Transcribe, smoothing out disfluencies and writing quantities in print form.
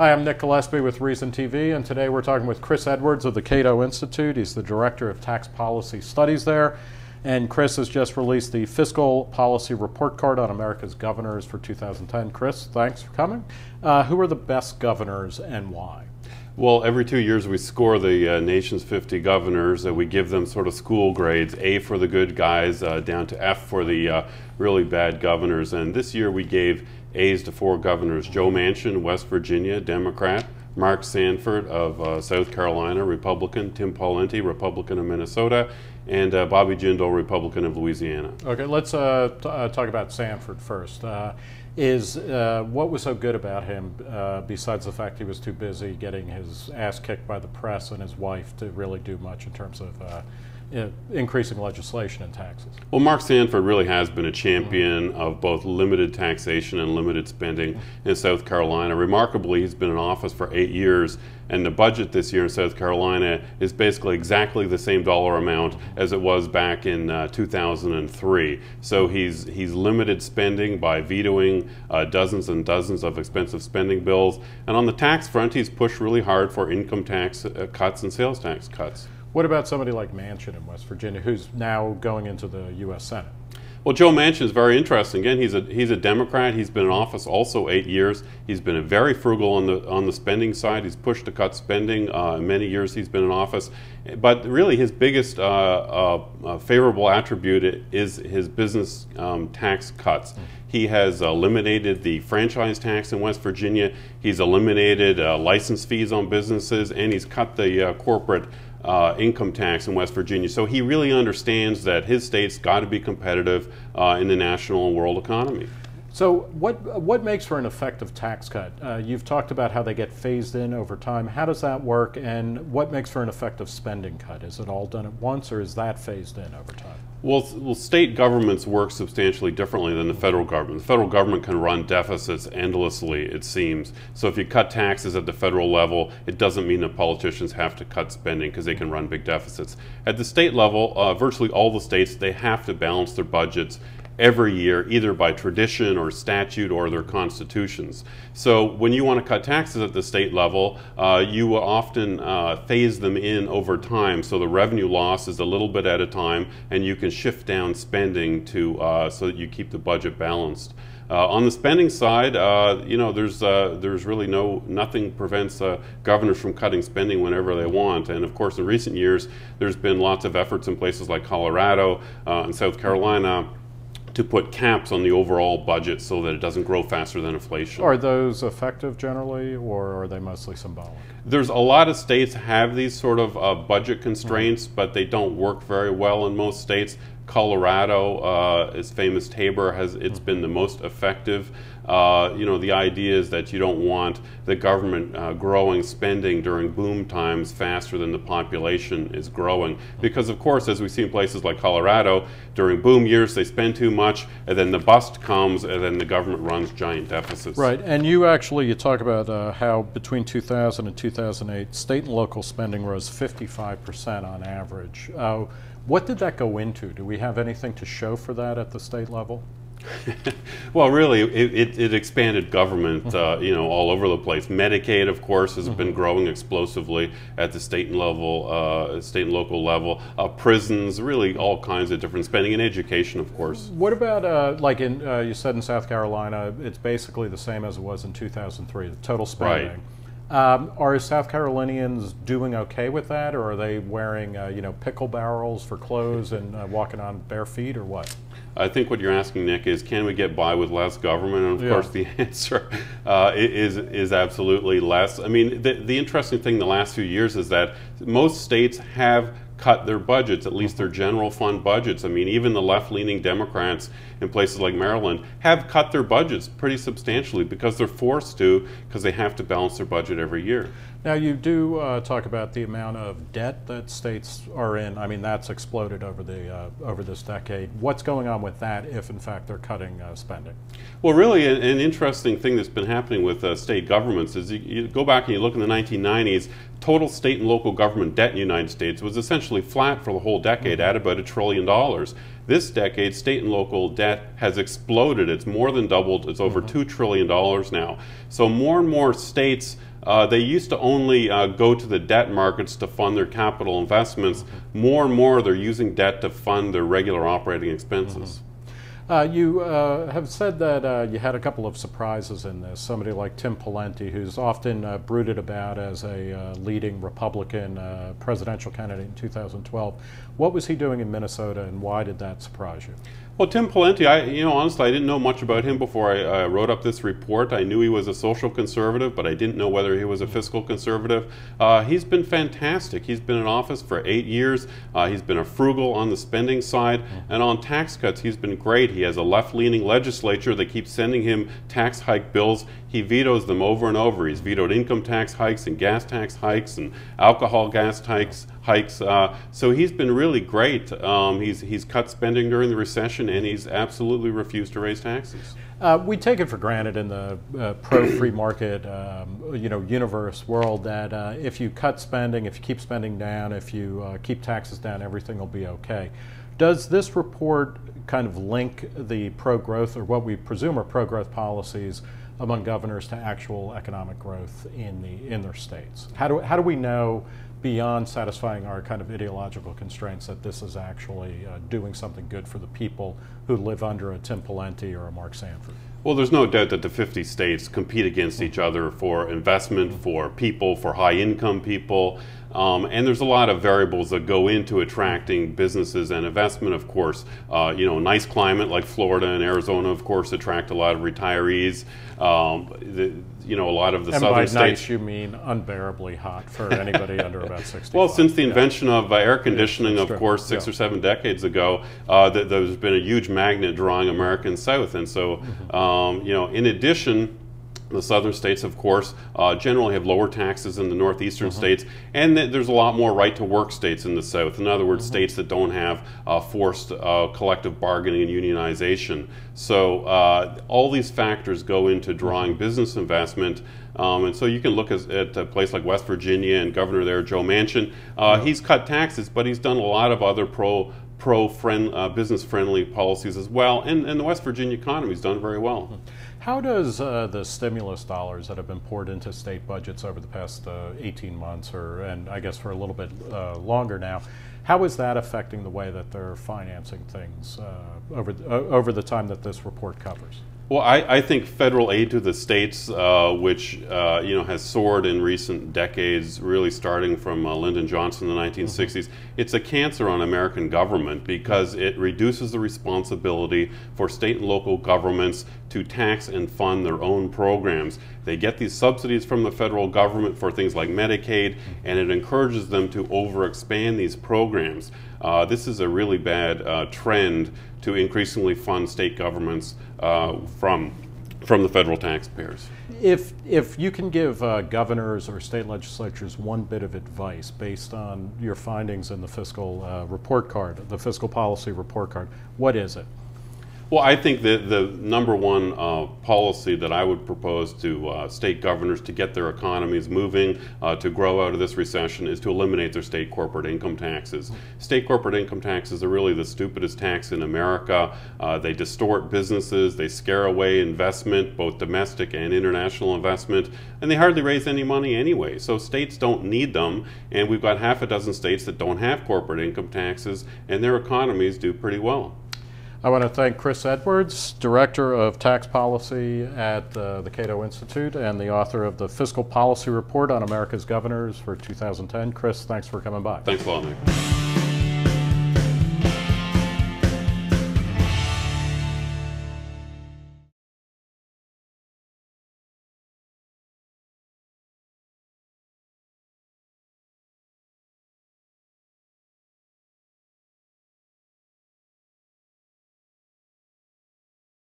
Hi, I'm Nick Gillespie with Reason TV, and today we're talking with Chris Edwards of the CATO Institute. He's the Director of Tax Policy Studies there. And Chris has just released the Fiscal Policy Report Card on America's governors for 2010. Chris, thanks for coming. Who are the best governors and why? Well, every 2 years we score the nation's 50 governors. We give them sort of school grades, A for the good guys, down to F for the really bad governors. And this year we gave A's to 4 governors: Joe Manchin, West Virginia, Democrat; Mark Sanford of South Carolina, Republican; Tim Pawlenty, Republican of Minnesota; and Bobby Jindal, Republican of Louisiana. Okay, let's talk about Sanford first. What was so good about him, besides the fact he was too busy getting his ass kicked by the press and his wife, to really do much in terms of increasing legislation and taxes? Well, Mark Sanford really has been a champion of both limited taxation and limited spending in South Carolina. Remarkably, he's been in office for 8 years, and the budget this year in South Carolina is basically exactly the same dollar amount as it was back in 2003. So he's limited spending by vetoing dozens and dozens of expensive spending bills. And on the tax front, he's pushed really hard for income tax cuts and sales tax cuts. What about somebody like Manchin in West Virginia, who's now going into the U.S. Senate? Well, Joe Manchin is very interesting. Again, he's a Democrat. He's been in office also 8 years. He's been very frugal on the spending side. He's pushed to cut spending many years he's been in office. But really, his biggest favorable attribute is his business tax cuts. He has eliminated the franchise tax in West Virginia. He's eliminated license fees on businesses, and he's cut the corporate income tax in West Virginia. So he really understands that his state's got to be competitive in the national and world economy. So what makes for an effective tax cut? You've talked about how they get phased in over time. How does that work, and what makes for an effective spending cut? Is it all done at once, or is that phased in over time? Well, state governments work substantially differently than the federal government. The federal government can run deficits endlessly, it seems. So if you cut taxes at the federal level, it doesn't mean that politicians have to cut spending because they can run big deficits. At the state level, virtually all the states, they have to balance their budgets every year, either by tradition or statute or their constitutions. So when you want to cut taxes at the state level, you will often phase them in over time. So the revenue loss is a little bit at a time, and you can shift down spending to so that you keep the budget balanced. On the spending side, you know, there's really nothing prevents governors from cutting spending whenever they want. And of course, in recent years, there's been lots of efforts in places like Colorado and South Carolina to put caps on the overall budget so that it doesn't grow faster than inflation. Are those effective generally, or are they mostly symbolic? There's a lot of states have these sort of budget constraints, but they don't work very well in most states. Colorado, its famous Tabor, it's been the most effective. You know, the idea is that you don't want the government growing spending during boom times faster than the population is growing. Because of course, as we see in places like Colorado, during boom years they spend too much, and then the bust comes, and then the government runs giant deficits. Right, and you talk about how between 2000 and 2008, state and local spending rose 55% on average. What did that go into? Do we have anything to show for that at the state level? Well, really, it expanded government, you know, all over the place. Medicaid, of course, has been growing explosively at the state and local level. Prisons, really, all kinds of different spending, and education, of course. What about like you said in South Carolina, it's basically the same as it was in 2003. The total spending. Right. Are South Carolinians doing okay with that, or are they wearing you know, pickle barrels for clothes and walking on bare feet, or what? I think what you're asking, Nick, is can we get by with less government? And of course the answer is absolutely less. I mean, the interesting thing the last few years is that most states have cut their budgets, at least their general fund budgets. I mean, even the left-leaning Democrats in places like Maryland have cut their budgets pretty substantially because they're forced to, because they have to balance their budget every year. Now, you do talk about the amount of debt that states are in. I mean, that's exploded over this decade. What's going on with that if, in fact, they're cutting spending? Well, really, an interesting thing that's been happening with state governments is you go back and you look in the 1990s, total state and local government debt in the United States was essentially flat for the whole decade at about $1 trillion. This decade, state and local debt has exploded. It's more than doubled. It's over $2 trillion now. So more and more states They used to only go to the debt markets to fund their capital investments. More and more, they're using debt to fund their regular operating expenses. You have said that you had a couple of surprises in this. Somebody like Tim Pawlenty, who's often brooded about as a leading Republican presidential candidate in 2012. What was he doing in Minnesota, and why did that surprise you? Well, Tim Pawlenty, honestly, I didn't know much about him before I wrote up this report. I knew he was a social conservative, but I didn't know whether he was a fiscal conservative. He's been fantastic. He's been in office for 8 years. He's been a frugal on the spending side, and on tax cuts, he's been great. He has a left-leaning legislature that keeps sending him tax hike bills. He vetoes them over and over. He's vetoed income tax hikes and gas tax hikes and alcohol gas hikes. So he's been really great. He's cut spending during the recession, and he's absolutely refused to raise taxes. We take it for granted in the pro-free market universe world that if you cut spending, if you keep spending down, if you keep taxes down, everything will be okay. Does this report kind of link the pro-growth, or what we presume are pro-growth policies among governors, to actual economic growth in their states? How do we know, beyond satisfying our kind of ideological constraints, that this is actually doing something good for the people who live under a Tim Pawlenty or a Mark Sanford? Well, there's no doubt that the 50 states compete against each other for investment, for people, for high-income people. And there's a lot of variables that go into attracting businesses and investment. Of course, nice climate like Florida and Arizona, of course, attract a lot of retirees. A lot of the southern states. And by nice, you mean unbearably hot for anybody under about 60. Well, since the invention of air conditioning, of course, 6 or 7 decades ago, there's been a huge magnet drawing Americans south. And so, in addition, the southern states, of course, generally have lower taxes than the northeastern states, and there's a lot more right-to-work states in the south. In other words, states that don't have forced collective bargaining and unionization. So all these factors go into drawing business investment. And so you can look at a place like West Virginia, and Governor there, Joe Manchin. He's cut taxes, but he's done a lot of other business-friendly policies as well, and the West Virginia economy's done very well. How does the stimulus dollars that have been poured into state budgets over the past 18 months, and I guess for a little bit longer now, how is that affecting the way that they're financing things over the time that this report covers? Well, I think federal aid to the states, which has soared in recent decades, really starting from Lyndon Johnson in the 1960s, it's a cancer on American government because it reduces the responsibility for state and local governments to tax and fund their own programs. They get these subsidies from the federal government for things like Medicaid, and it encourages them to overexpand these programs. This is a really bad trend to increasingly fund state governments from the federal taxpayers. If you can give governors or state legislatures one bit of advice based on your findings in the fiscal report card, the Fiscal Policy Report Card, what is it? Well, I think that the number one policy that I would propose to state governors to get their economies moving, to grow out of this recession, is to eliminate their state corporate income taxes. State corporate income taxes are really the stupidest tax in America. They distort businesses, they scare away investment, both domestic and international investment, and they hardly raise any money anyway. So states don't need them, and we've got half a dozen states that don't have corporate income taxes, and their economies do pretty well. I want to thank Chris Edwards, Director of Tax Policy at the CATO Institute and the author of the Fiscal Policy Report on America's Governors for 2010. Chris, thanks for coming by. Thanks a lot, Nick.